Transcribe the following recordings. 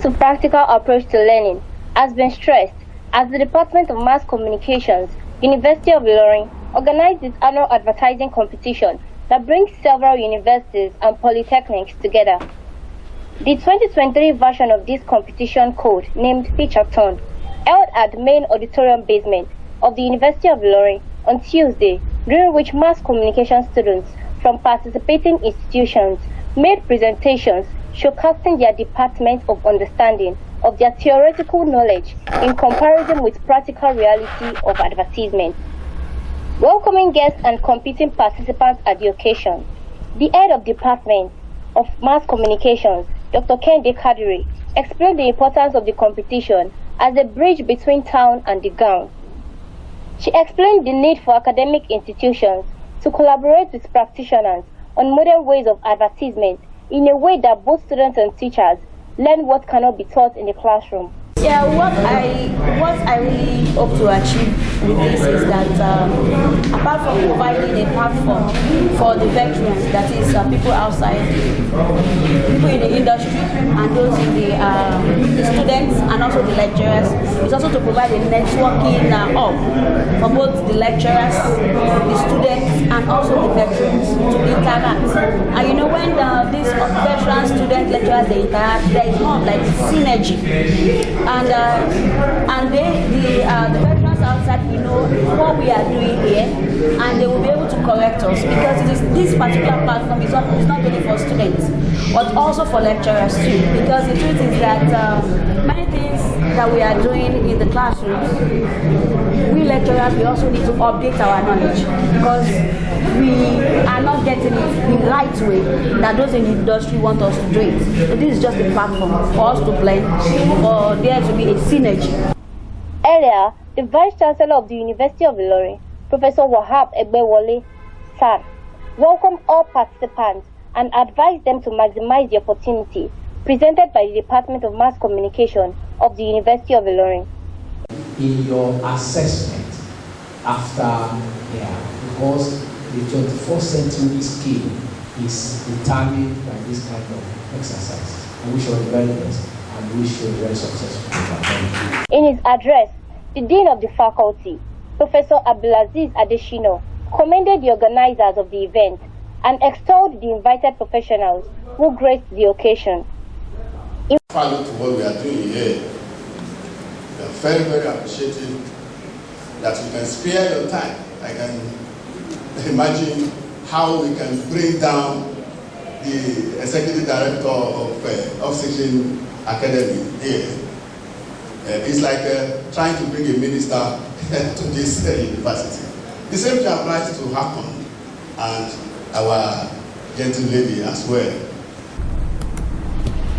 to practical approach to learning has been stressed as the Department of Mass Communications, University of Ilorin, organized its annual advertising competition that brings several universities and polytechnics together. The 2023 version of this competition code, named Featureton, held at the Main Auditorium basement of the University of Ilorin on Tuesday, during which mass communication students from participating institutions made presentations showcasing their department of understanding of their theoretical knowledge in comparison with practical reality of advertisement. Welcoming guests and competing participants at the occasion, the head of Department of Mass Communications, Dr. Kehinde Kadiri, explained the importance of the competition as a bridge between town and the ground. She explained the need for academic institutions to collaborate with practitioners on modern ways of advertisement in a way that both students and teachers learn what cannot be taught in the classroom. Yeah, what I really hope to achieve with this is that apart from providing a platform for the veterans, that is people outside, people in the industry, and those in the students and also the lecturers, is also to provide a networking hub for both the lecturers, the students, and also the veterans to interact. And you know, when these veterans, students, lecturers, they interact, there is more like synergy. And the veterans outside, you know what we are doing here, and they will be able to correct us, because this particular platform is not only for students but also for lecturers too. Because the truth is that many things that we are doing in the classrooms, we lecturers, we also need to update our knowledge, because we are not getting it the right way that those in the industry want us to do it. So this is just a platform for us to blend, for there to be a synergy. Earlier, the Vice Chancellor of the University of Ilorin, Professor Wahab Egbewole, Sir, welcomed all participants and advised them to maximize the opportunity presented by the Department of Mass Communication of the University of Ilorin. In your assessment after here, because the 21st century skill is determined by this kind of exercise. I wish you all the very best and wish you a very successful. In his address, the Dean of the Faculty, Professor Abdulaziz Adeshino, commended the organizers of the event and extolled the invited professionals who graced the occasion. Follow to what we are doing here. We are very, very appreciative that you can spare your time. I can imagine how we can bring down the Executive Director of Oxygen Academy here. It's like trying to bring a minister to this university. The same thing applies to Hakon and our gentle lady as well.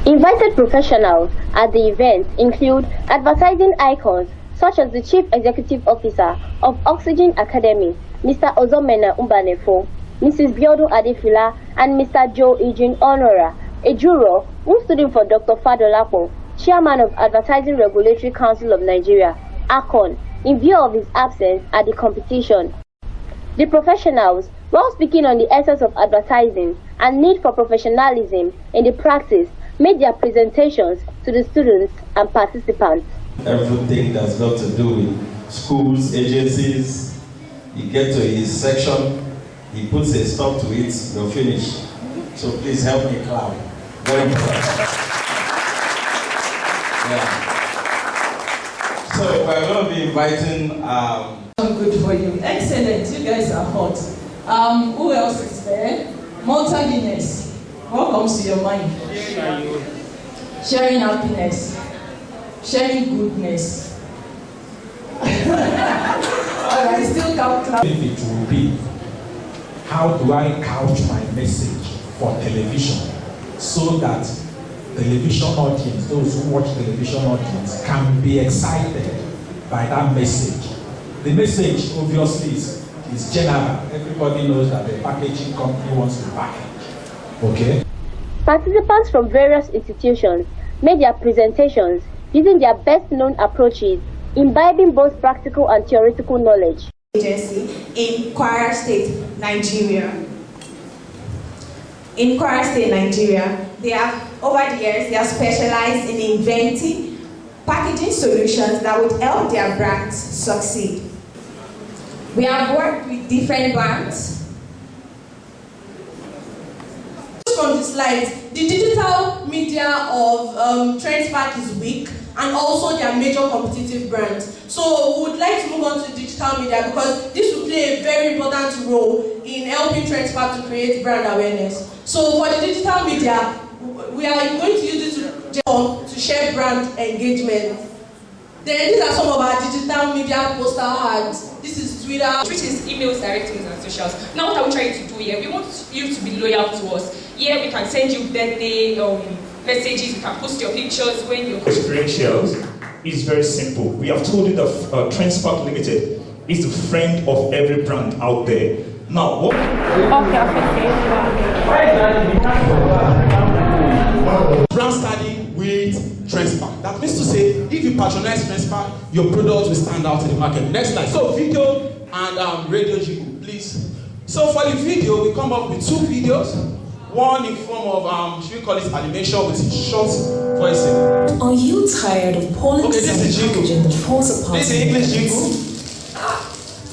Invited professionals at the event include advertising icons such as the Chief Executive Officer of Oxygen Academy, Mr. Ozomena Umbanefo, Mrs. Biodo Adefila, and Mr. Joe Eugene Honora, a juror who stood in for Dr. Fadolapo, Chairman of Advertising Regulatory Council of Nigeria, ACON, in view of his absence at the competition. The professionals, while speaking on the essence of advertising and need for professionalism in the practice, made their presentations to the students and participants. Everything that's got to do with schools, agencies, you get to his section, he puts a stop to it, you're finished. So please help me clap. Very important. Yeah. So we're going to be inviting Good for you. Excellent. You guys are hot. Who else is there? Malta Guinness. What comes to your mind? Sharing happiness. Sharing goodness. I still count. It will be, how do I couch my message for television so that television audience, those who watch television audience, can be excited by that message. The message obviously is general. Everybody knows that the packaging company wants to package. Okay? Participants from various institutions made their presentations using their best known approaches, imbibing both practical and theoretical knowledge. Agency in Kwara State, Nigeria. In Kwara State, Nigeria, they have over the years, they are specialized in inventing packaging solutions that would help their brands succeed. We have worked with different brands. From the slides, the digital media of Trendspark is weak, and also their major competitive brands. So we would like to move on to digital media because this will play a very important role in helping Trendspark to create brand awareness. So for the digital media, we are going to use this to share brand engagement. Then these are some of our digital media poster ads. This is Twitter, which is emails, direct mails, and socials. Now what are we trying to do here? We want you to be loyal to us. Here we can send you birthday messages, you can post your pictures when you're... Experientials is very simple. We have told you that Trendspark Limited is the friend of every brand out there. Now, what... Brand study with Trendspark. That means to say, if you patronize Trendspark, your product will stand out in the market. Next slide. So video and radio jingle, please. So for the video, we come up with 2 videos. One in form of, should we call it animation with short voicing. Are you tired of poor packaging that falls apart? This is English jingle.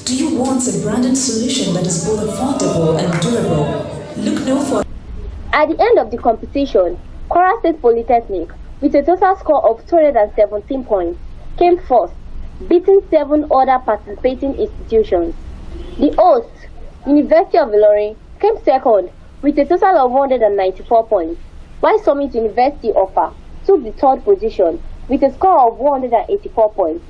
Do you want a branded solution that is both affordable and durable? Look no further. At the end of the competition, Kwara State Polytechnic, with a total score of 217 points, came first, beating 7 other participating institutions. The host, University of Ilorin, came second, with a total of 194 points, while Summit University Offa took the 3rd position with a score of 184 points.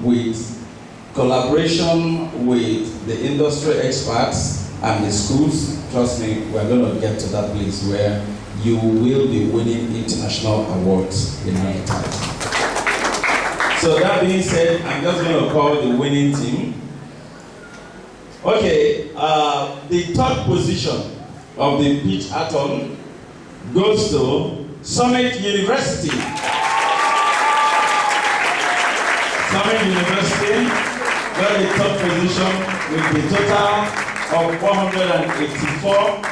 With collaboration with the industry experts and the schools, trust me, we're going to get to that place where you will be winning international awards in no time. So that being said, I'm just going to call the winning team. Okay, the 3rd position of the pitch atom goes to Summit University. Summit University got the 3rd position with the total of 484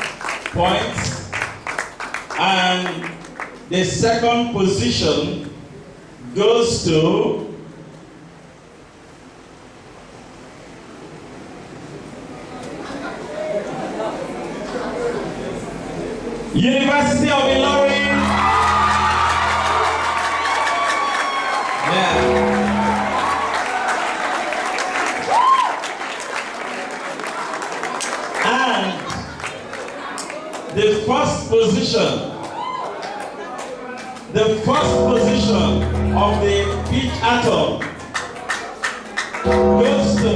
points. And the 2nd position goes to University of Ilorin. Yeah. And the 1st position of the pitch atom goes to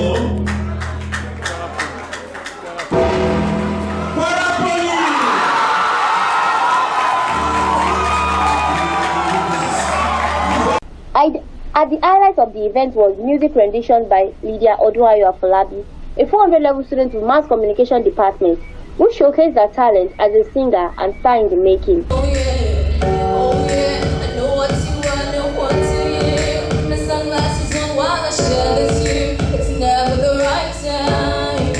At the highlight of the event was music rendition by Lydia Oduayo Afolabi, a 400-level student in Mass Communication Department, who showcased her talent as a singer and star in the making. Oh yeah, I know what you want, know what to hear. My sunglasses on while I share this year. It's never the right time.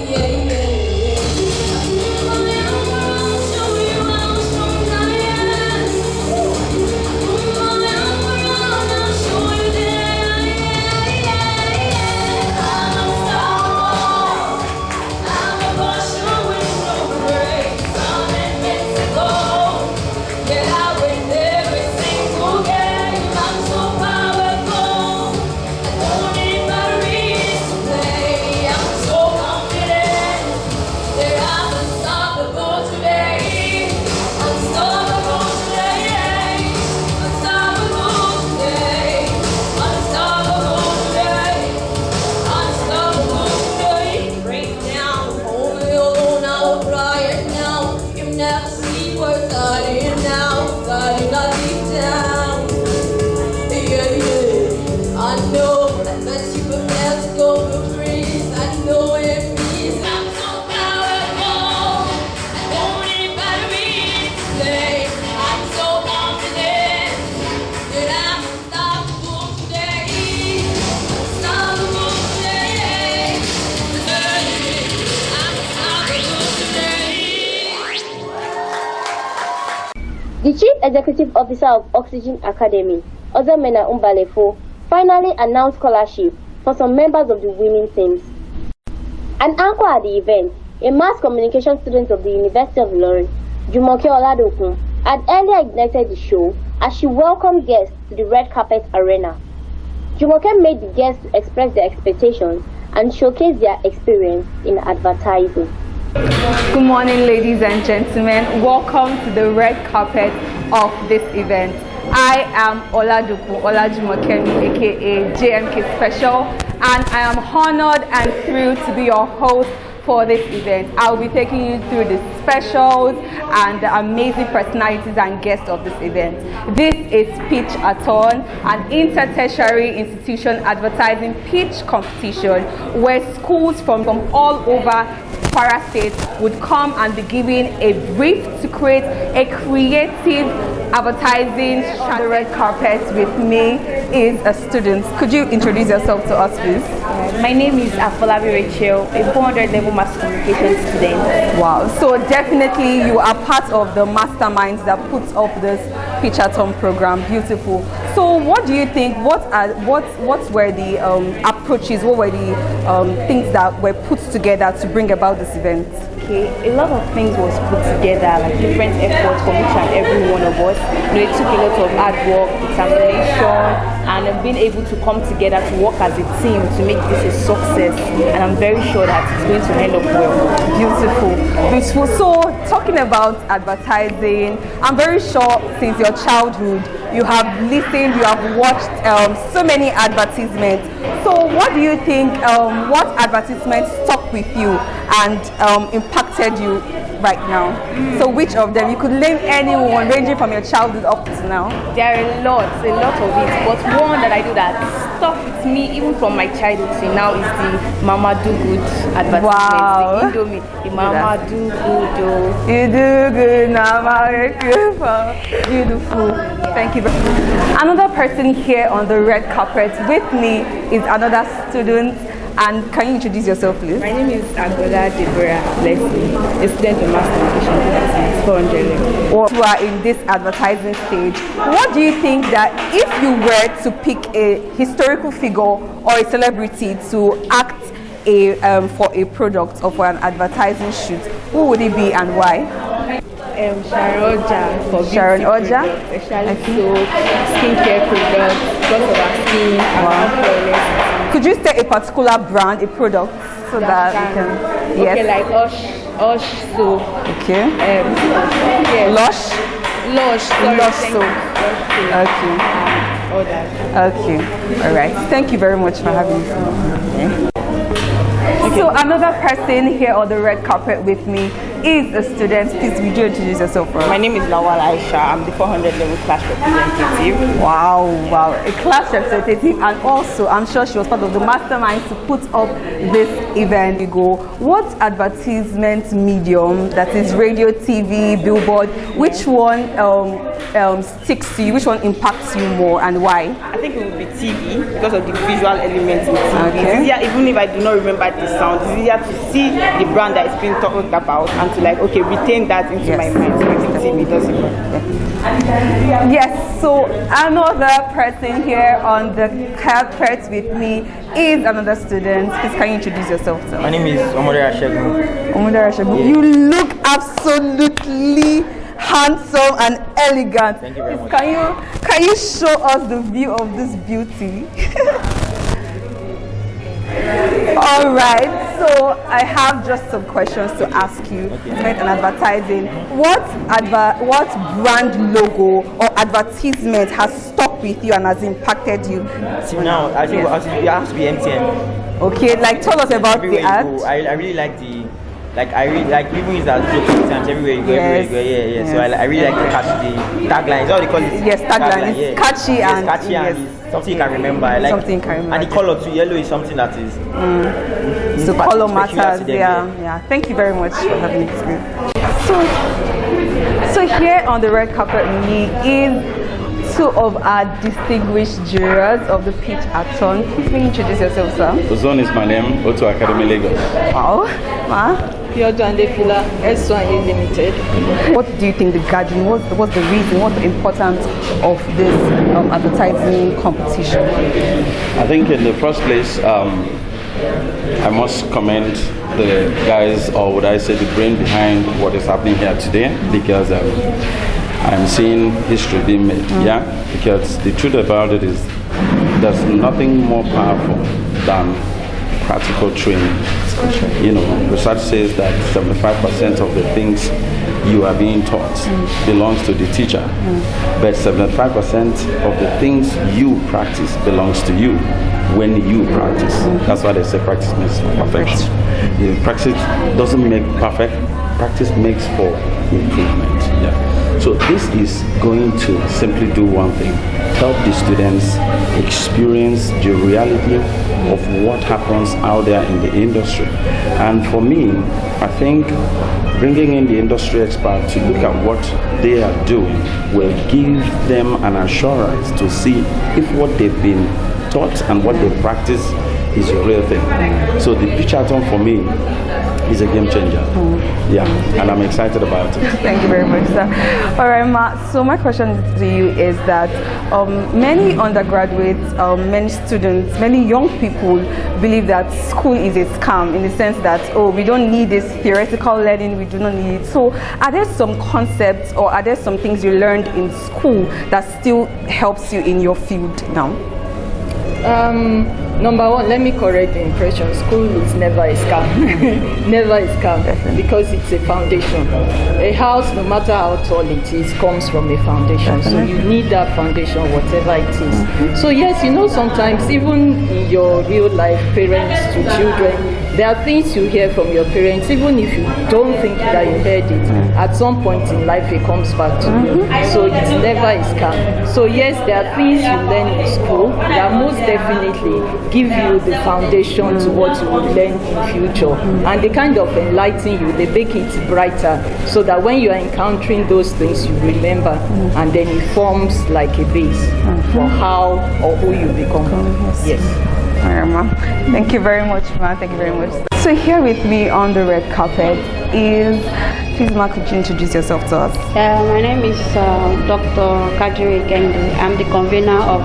Yeah. I'll show you how strong I am. I'll show you that I'm unstoppable. I'm a boss with no brakes. I'm invincible. Yeah, I win every single game. I'm so powerful. I don't need batteries to play. I'm so confident that I'm unstoppable today. Unstoppable today. Unstoppable today. Unstoppable today. Unstoppable today. Break down, hold me alone, I'll fly it now. You never see what's starting now, starting not deep down. Yeah. I know that you prepare to go for free. I know what it means. I'm so powerful. I don't need batteries to play. I'm so confident that I'm unstoppable today. Unstoppable today. I'm unstoppable today. Executive Officer of Oxygen Academy, Ozemena Umbalefo, finally announced scholarship for some members of the women teams. An anchor at the event, a mass communication student of the University of Ilorin, Jumoke Oladokun, had earlier ignited the show as she welcomed guests to the red carpet arena. Jumoke made the guests express their expectations and showcase their experience in advertising. Good morning, ladies and gentlemen. Welcome to the red carpet of this event. I am Olajumoke Olajumokemi, aka JMK Special, and I am honored and thrilled to be your host for this event. I'll be taking you through the specials and the amazing personalities and guests of this event. This is Pitch-a-thon, an inter-tertiary institution advertising pitch competition where schools from all over Kwara State would come and be given a brief to create a creative advertising. On the red carpet with me is a student. Could you introduce yourself to us, please? My name is Afolabi Rachel, a 400 level mass communication student. Wow, so definitely you are part of the masterminds that puts up this Pitch-a-thon program. Beautiful. So what do you think, what were the approaches, what were the things that were put together to bring about this event? Okay, a lot of things was put together, like different efforts from each and every one of us. You know, it took a lot of hard work, determination, and being able to come together to work as a team to make this a success. And I'm very sure that it's going to end up well. Beautiful, beautiful. So talking about advertising, I'm very sure since your childhood you have listened, you have watched so many advertisements. So what do you think, what advertisements stuck with you and impacted you right now? So which of them? You could name anyone ranging from your childhood up to now. There are a lot of it, but one that I do that stuck with me even from my childhood to now is the Mama Do Good advertisement. Wow. The Indomie, the Mama Do Good. Oh. You do good, Mama. Beautiful. Thank you very much. Another person here on the red carpet with me is another student. And can you introduce yourself, please? My name is Agola Deborah Leslie, a student of mass communication class 400. Or who are in this advertising stage, what do you think that if you were to pick a historical figure or a celebrity to act for a product or for an advertising shoot, who would it be and why? Sharon Oja for Sharon Oja, especially soap, skincare products, because of our skin. Wow. Could you state a particular brand, a product, so that we can? Yes. Okay, like Lush soap. Okay. Yes. Lush soap. Okay. All that. Okay. All right. Thank you very much for having me. Okay. So another person here on the red carpet with me is a student. Please, would you introduce yourself first? My name is Lawal Aisha. I'm the 400 level class representative. Wow, a class representative, and also I'm sure she was part of the mastermind to put up this event. What advertisement medium, that is radio, TV, billboard, which one sticks to you? Which one impacts you more, and why? I think it would be TV because of the visual elements in TV. Okay. It's easier, even if I do not remember the sound, it's easier to see the brand that is being talked about and to retain that into my mind. So I think TV does it. Yes, so another person here on the carpet with me is another student. Please, can you introduce yourself to us? My name is Omodara Shegun. Omodara Shegun. Yeah. You look absolutely handsome and elegant. Thank you very much. Can you show us the view of this beauty? All right, so I have just some questions to ask you. Okay. And advertising. What brand logo or advertisement has stuck with you and has impacted you? Now, I think it has to be MTN. Okay, tell us about the ad. I really like I really like people use that joke sometimes everywhere you go, yeah. So I really like to catch the tagline. Is that what they call it? Yes, tagline. It's catchy and catchy and it's something you can remember. I like something you can remember. And the color too. Yellow is something that is. So color matters. Yeah. Thank you very much for having this. So here on the red carpet with me is two of our distinguished jurors of the pitch-a-thon. Please introduce yourself, sir. Ozone is my name, Oto Academy Lagos. Wow. Ma? S1 Limited. What do you think the gathering, what's the reason, what's the importance of this advertising competition? I think in the first place, I must commend the guys, or would I say the brain behind what is happening here today, because I'm seeing history being made, because the truth about it is there's nothing more powerful than practical training. You know, research says that 75% of the things you are being taught belongs to the teacher, but 75% of the things you practice belongs to you when you practice. That's why they say practice makes perfection. Practice doesn't make perfect, practice makes for improvement. So this is going to simply do one thing: help the students experience the reality of what happens out there in the industry. And for me, I think bringing in the industry expert to look at what they are doing will give them an assurance to see if what they've been taught and what they practice is a real thing. So the pitch-a-thon for me is a game changer. And I'm excited about it. Thank you very much, sir. All right, Ma. So my question to you is that many undergraduates, many students, many young people believe that school is a scam, in the sense that, oh, we don't need this theoretical learning, we do not need it. So are there some concepts, or are there some things you learned in school that still helps you in your field now? Number one, let me correct the impression. School is never a scam. Never a scam, because it's a foundation. A house, no matter how tall it is, comes from a foundation. So you need that foundation, whatever it is. So yes, you know, sometimes even in your real life, parents to children, there are things you hear from your parents, even if you don't think that you heard it, at some point in life it comes back to you. So it's never a scam. So yes, there are things you learn in school that most definitely give you the foundation to what you will learn in future. And they kind of enlighten you, they make it brighter, so that when you are encountering those things, you remember, and then it forms like a base for how or who you become. Yes. All right, ma'am. Thank you very much, ma'am. Thank you very much. So here with me on the red carpet is, please, ma'am, could you introduce yourself to us? My name is Dr. Kadiri Kehinde. I'm the convener of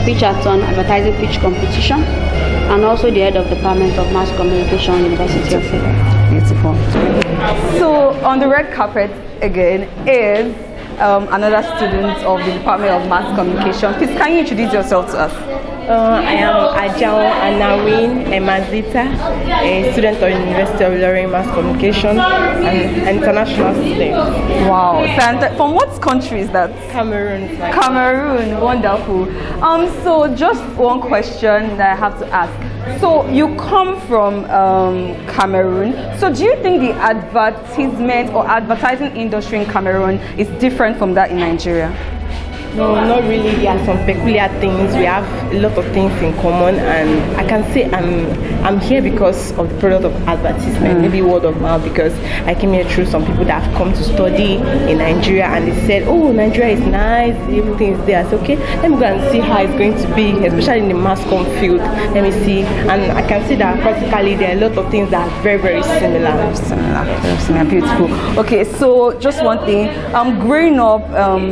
pitch-a-thon advertising pitch competition, and also the head of the Department of Mass Communication, University of Ilorin. Beautiful. So on the red carpet again is another student of the Department of Mass Communication. Please, can you introduce yourself to us? I am Ajao Anawin Emazita, a student of University of Ilorin Mass Communication and international student. Wow. So from what country is that? Cameroon. Cameroon, wonderful. So just one question that I have to ask. So you come from Cameroon. So do you think the advertisement or advertising industry in Cameroon is different from that in Nigeria? No, not really. There are some peculiar things. We have a lot of things in common, and I can say I'm here because of the product of advertisement, maybe word of mouth, because I came here through some people that have come to study in Nigeria, and they said, oh, Nigeria is nice, everything is there. I said, okay, let me go and see how it's going to be, especially in the mass comm field. Let me see. And I can see that practically there are a lot of things that are very, very similar. Very similar, beautiful. Okay, so just one thing. Growing up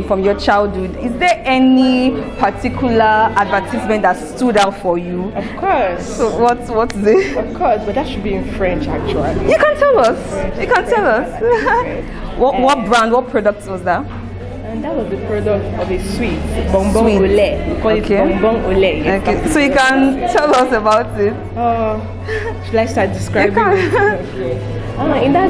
from your childhood, is there any particular advertisement that stood out for you? Of course. So what's it? Of course, but that should be in French actually. You can tell us. You can tell us. What brand, what product was that? And that was the product of a sweet, bonbon au lait. We call it bonbon au lait. Okay. So you can tell us about it. Should I start describing it? In that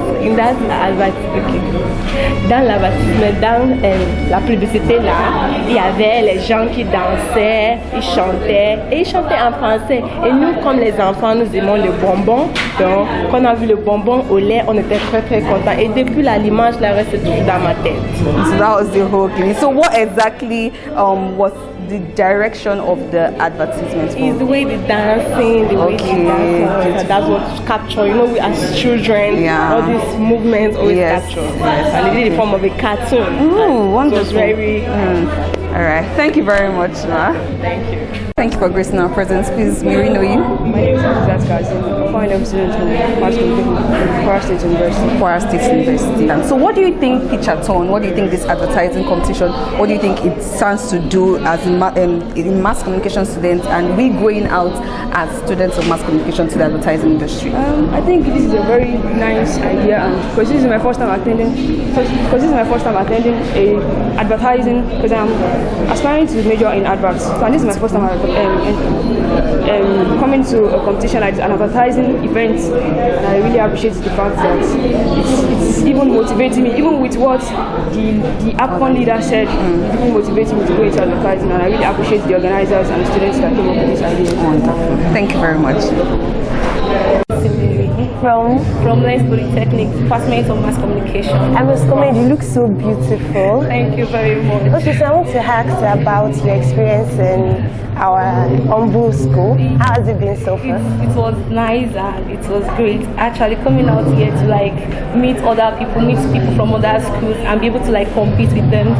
dans l'advertisement, dans la publicité là, il y avait les gens qui dansaient, ils chantaient en français. Et nous, comme les enfants, nous aimons le bonbon. Donc, quand on a vu le bonbon au lait, on était très très contents. Et depuis là, l'image là reste toujours dans ma tête. So that was the whole thing. So what exactly was the direction of the advertisement? It's the way they dancing, the way they dance. That's what capture. You know, we as children, all these movements always capture. And they did it in the form of a cartoon. Ooh, wonderful. So it was very All right. Thank you very much, Ma. Thank you. Thank you for gracing our presence. Please, may we know you? My name is Azat Kazim. I'm a foreign student from Mass Communication, Kwara State University. Kwara State University. And so what do you think Pitchathon, what do you think this advertising competition, what do you think it stands to do as in mass communication students and we going out as students of mass communication to the advertising industry? I think this is a very nice idea, and because this is my first time attending a advertising, because I'm aspiring to major in adverts. So and this is my first time coming to a competition like an advertising event, and I really appreciate the fact that it's even motivating me, even with what the APCON leader said, even motivating me to go into advertising, and I really appreciate the organizers and the students that came up with this idea. Wonderful. Thank you very much. From Main Polytechnics, Department of Mass Communication. I must comment, you look so beautiful. Thank you very much. Okay, so I want to ask about your experience in our humble school. How has it been so far? It was nice and it was great. Actually coming out here to like meet other people, meet people from other schools and be able to like compete with them,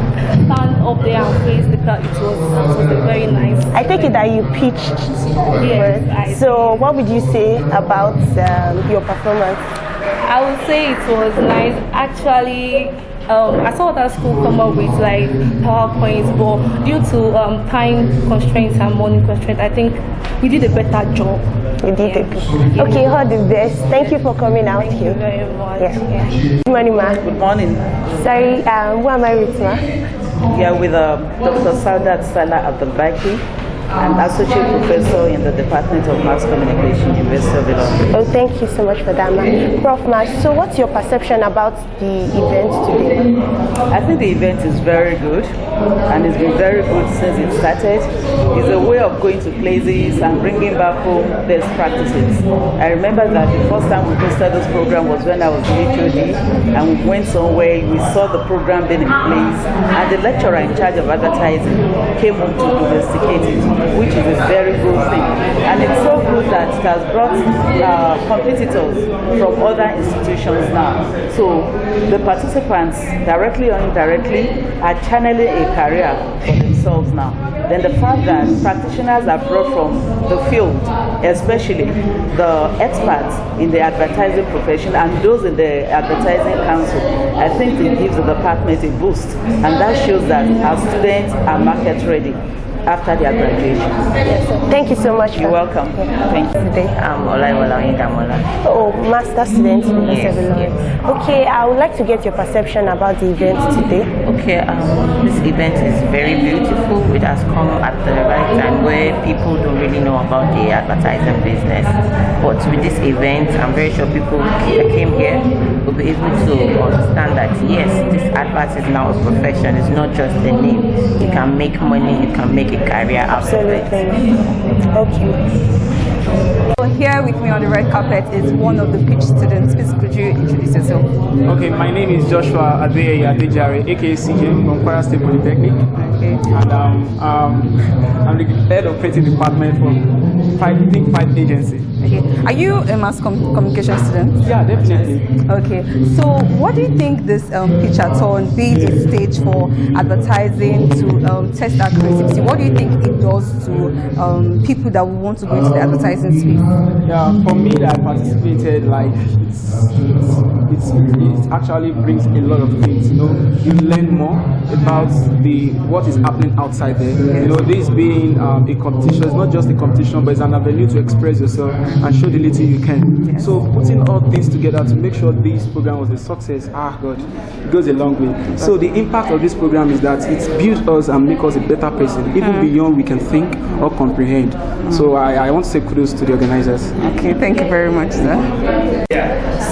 stand up there and face the crowd. It was very nice. I take it that you pitched. Yes. So what would you say about your performance? I would say it was nice. Actually, I saw that school come up with like PowerPoints, but due to time constraints and money constraints, I think we did a better job. You did it. Okay, all the best. Thank you for coming out here. Thank you very much. Yeah. Good morning, ma. Good morning. Sorry, who am I with, ma? Yeah, with Dr. Saudat Salah Abdul-Baki. I'm Associate Professor in the Department of Mass Communication, University of Ilorin. Oh, thank you so much for that, ma. Prof, ma, so what's your perception about the event today? I think the event is very good, and it's been very good since it started. It's a way of going to places and bringing back home best practices. I remember that the first time we hosted this program was when I was in HOD, and we went somewhere, we saw the program being in place, and the lecturer in charge of advertising came home to investigate it, which is a very good thing. And it's so good that it has brought competitors from other institutions now. So the participants, directly or indirectly, are channeling a career for themselves now. Then the fact that practitioners are brought from the field, especially the experts in the advertising profession and those in the advertising council, I think it gives the department a boost. And that shows that our students are market ready after their graduation. Yes, sir. Thank you so much. You're welcome. Thank you. I'm Oh, master student. Yes. Okay, I would like to get your perception about the event today. Okay, this event is very beautiful. It has come at the right time where people don't really know about the advertising business. But with this event, I'm very sure people who came here will be able to understand that yes, this advert is now a profession. It's not just a name. You can make money. You can make a career out of it. Okay. So here with me on the red carpet is one of the pitch students. Please could you introduce yourself? Okay, my name is Joshua Adejare, aka CJ from Kwara State Polytechnic. Okay. And I'm the head of creative department from five agencies. Okay. Are you a mass communication student? Yeah, definitely. Okay. So what do you think this Pitchathon, being a stage for advertising to test our creativity, what do you think it does to people that would want to go into the advertising space? Yeah, for me that I participated, like it actually brings a lot of things. You know, you learn more about what is happening outside there. You know, this being a competition, it's not just a competition, but it's an avenue to express yourself and show the little you can. So putting all things together to make sure this program was a success, God, it goes a long way. So the impact of this program is that it builds us and makes us a better person, even beyond we can think or comprehend. So I want to say kudos to the organizers. Okay, thank you very much, sir.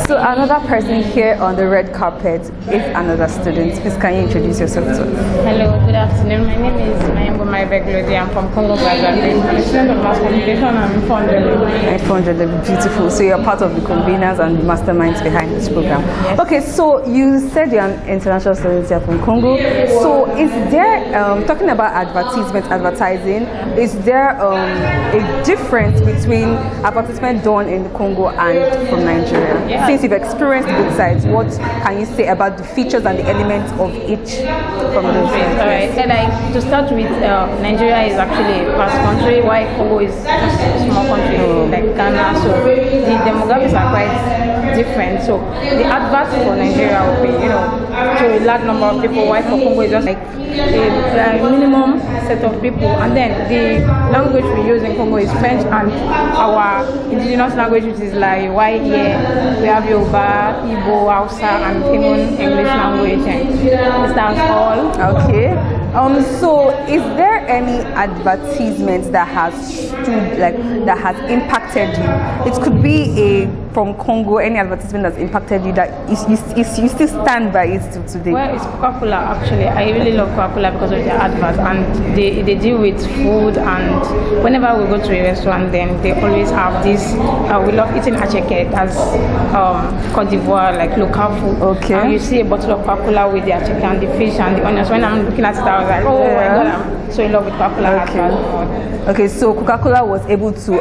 So another person here on the red carpet is another student. Please, can you introduce yourself to us? Hello, good afternoon. My name is Mayembo Maibek. I'm from Congo Brazzaville. I'm a student of mass communication and I'm from 400 level. Beautiful. So you're part of the conveners and the masterminds behind this program. Yes. Okay, so you said you're an international student here from Congo. So is there, talking about advertising, is there a difference between advertisement done in Congo and from Nigeria? Yeah. Since you've experienced both sides, what can you say about the features and the elements of each from those sides? Alright, and like to start with, Nigeria is actually a vast country, while Congo is just a small country like Ghana. So the demographics are quite different. So the adverts for Nigeria will be, to a large number of people, while for Congo is just like a minimum set of people. And then the language we use in Congo is French, and our indigenous language, which is like why here we have Yoruba, Igbo, Hausa, and even English language, and that's all. Okay. So is there any advertisement that has that has impacted you? It could be from Congo, any advertisement that's impacted you that you still stand by it till today? Well, it's Coca-Cola actually. I really love Coca-Cola because of their adverts, and they deal with food, and whenever we go to a restaurant, then they always have this, we love eating acheke, that's Côte d'Ivoire, like local food. Okay. And you see a bottle of Coca-Cola with the acheke and the fish and the onions. When I'm looking at it, I was like, oh my God, I'm so in love with Coca-Cola. Okay, so Coca-Cola was able to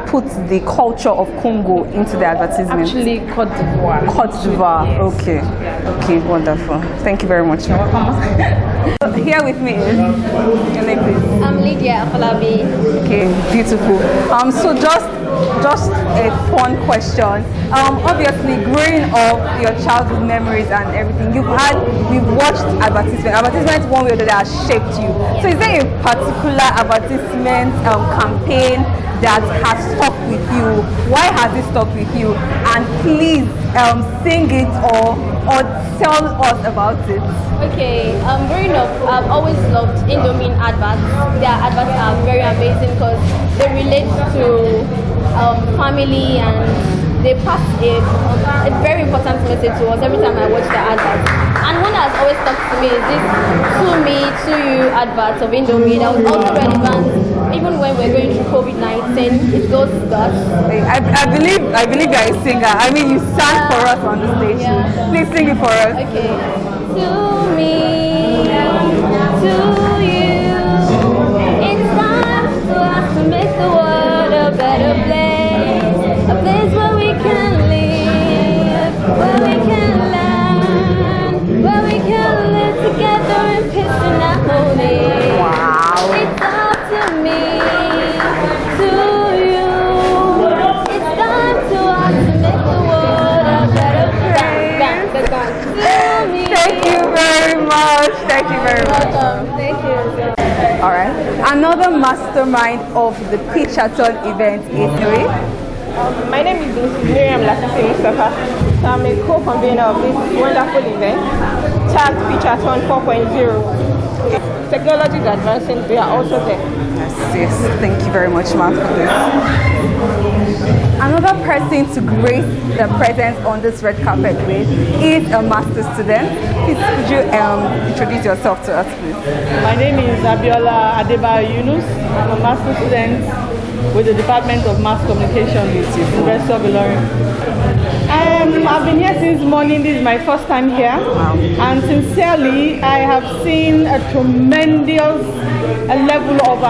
put the culture of Congo into the advertisement. Actually, Côte d'Ivoire. Côte d'Ivoire. Yes. Okay. Okay, wonderful. Thank you very much. You're welcome. Here with me is your name, please. I'm Lydia Afolabi. Okay, beautiful. So just a fun question. Obviously, growing up, your childhood memories and everything, we've watched advertisement. Advertisement, one way or the other, has shaped you. So, is there a particular advertisement campaign that has stuck with you? Why has it stuck with you? And please sing it or tell us about it. Okay, growing up, I've always loved Indomie adverts. Their adverts are very amazing because they relate to family, and they pass a very important message to us every time I watch the adverts. And one that has always stuck to me is this "To Me, To You" advert of Indomie that was also relevant even when we're going through COVID-19. It goes that. I believe you're a singer. I mean, you sang for us on the stage. Yeah. Please sing it for us. Okay. To me, to you, it's time for us to make the world a better place. A place where we can live, where we can learn, where we can live together in peace and harmony. Wow. It's up to me, to you. It's time to us to make the world a better place. To me. Thank you very much. Thank you very much. Thank you. All right. Another mastermind of the Pitchathon event is Nuri. My name is Miriam Lasisi Mustafa. So I'm a co-convener of this wonderful event, tagged Pitchathon 4.0. Technology is advancing, we are also there. Yes, thank you very much, ma'am, for this. Another person to grace the presence on this red carpet with is a master's student. Please, could you introduce yourself to us, please? My name is Abiola Adebayo Yunus. I'm a master's student with the Department of Mass Communication with University of Ilorin. I've been here since morning. This is my first time here. Wow. And sincerely, I have seen a tremendous level of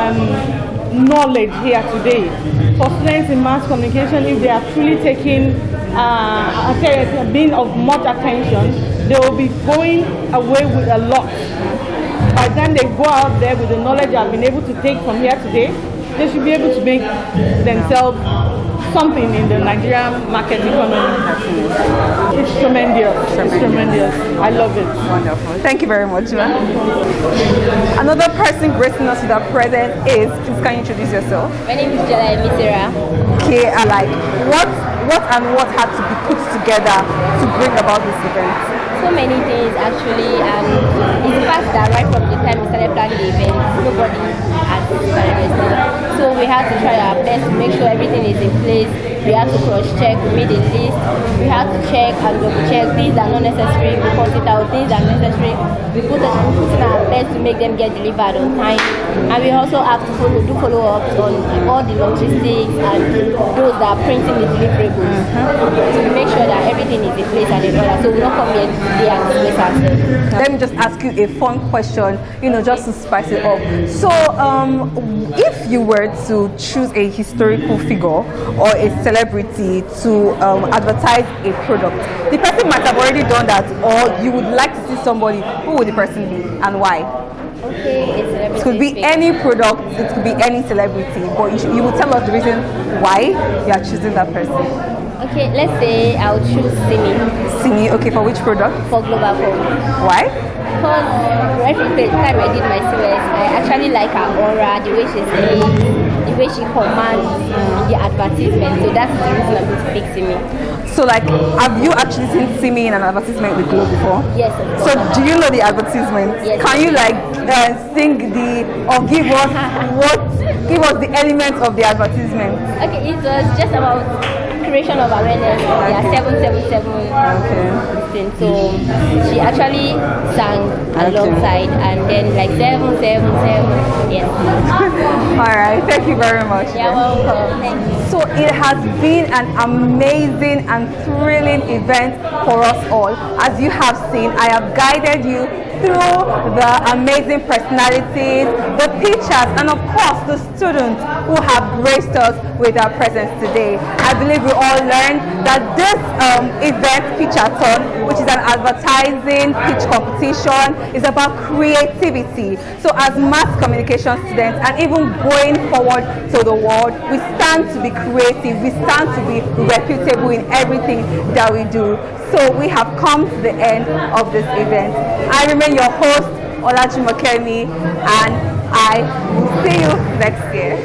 knowledge here today. For students in mass communication, if they are truly taking, being of much attention, they will be going away with a lot. By the time they go out there with the knowledge I've been able to take from here today, they should be able to make themselves something in the Nigerian market economy. It's tremendous. It's tremendous. I love it. Wonderful. Thank you very much, ma'am. Another person gracing us with our presence is, please can you introduce yourself? My name is Jala Misera. Okay, I like what had to be put together to bring about this event? So many things actually, and is the fact that right from the time we started planning the event, nobody has started resting. So we had to try our best to make sure everything is in place. We had to cross-check, we made a list. We had to check and double-check. These are not necessary. We cut it out. These are necessary. We put in our best to make them get delivered on time. And we also have to do follow-ups on all the logistics and those that are printing the deliverables to make sure that everything is in place and in order. So we don't come here today and dismiss ourselves. Let me just ask you a fun question, just to spice it up. So, if you were to choose a historical figure or a celebrity to advertise a product, the person might have already done that, or you would like to see somebody. Who would the person be and why? Okay, a celebrity. It could be any product, it could be any celebrity, but you will tell us the reason why you are choosing that person. Okay, let's say I'll choose Simi. Simi, okay, for which product? For Global Phone. Why? Because every time I did my COS, I actually like her aura, the way she speaks, the way she commands the advertisement. So that's the reason I'm going to pick Simi. So, have you actually seen Simi in an advertisement with Glow before? Yes. So, do you know the advertisement? Yes. Can you sing give us the elements of the advertisement? Okay, it was just about creation of awareness. Okay. Yeah, 777. Okay. So she actually sang alongside, and then 777. Yes. All right. Thank you very much. You're welcome. Thank you. So it has been an amazing and thrilling event for us all. As you have seen, I have guided you through the amazing personalities, the teachers, and of course the students who have graced us with their presence today. I believe we all learned that this event, Pitchathon, which is an advertising pitch competition, is about creativity. So as mass communication students, and even going forward to the world, we stand to be creative, we stand to be reputable in everything that we do. So we have come to the end of this event. I remain your host, Olajumoke, and I will see you next year.